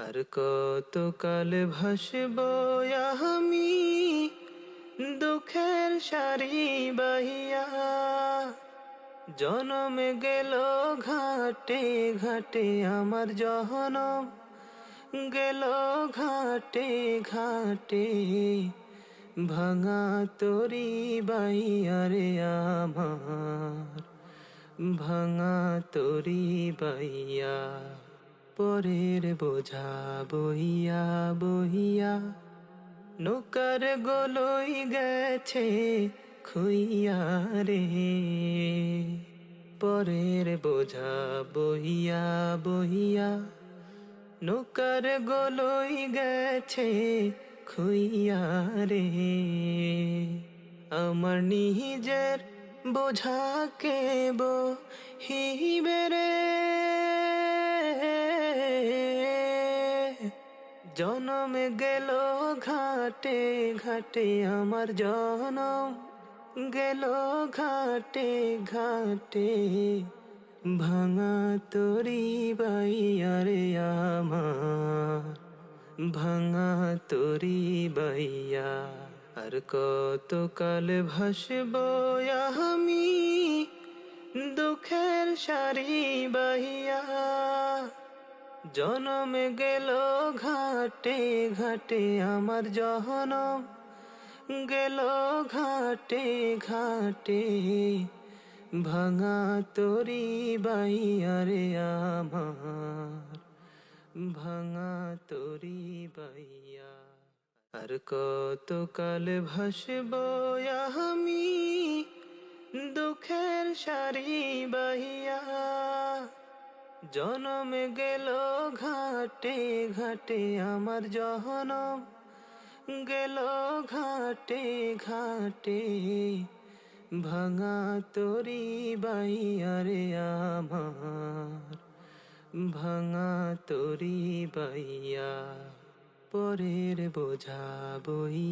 আর কত কাল ভাসবো আমি দুঃখের সারি বাহিয়া। জনম গেল ঘাটে ঘাটে আমার জনম গেল ঘাটে ঘাটে। ভাঙা তরি বাইয়া রে আমার, ভাঙা তরি বাইয়া। পরের বোঝা বহিয়া বহিয়া নৌকার গলই গেছে খুইয়া রে। পরের বোঝা বহিয়া বহিয়া নৌকার গলই গেছে খুইয়া রে। আমার নিজের বোঝাকে বহিবে রে। জনম গেল ঘাটে ঘাটে আমার জনম গেল ঘাটে ঘাটে। ভাঙা তরি বাইয়া রে আমার, ভাঙা তরি বাইয়া। আর কত কাল ভাসবো আমি দুঃখের সারি বাহিয়া। জনম গেল ঘাটে ঘাটে আমার জনম গেল ঘাটে ঘাটে। ভাঙা তরি বাইয়া রে আমার, ভাঙা তরি বাইয়া। আর কত কাল ভাসবো আমি দুঃখের সারি বাহিয়া। জনম গেল ঘাটে ঘাটে আমার জনম গেল ঘাটে ঘাটে। ভাঙা তরি বাইয়া রে আমার, ভাঙা তরি বাইয়া। পরের বোঝা বই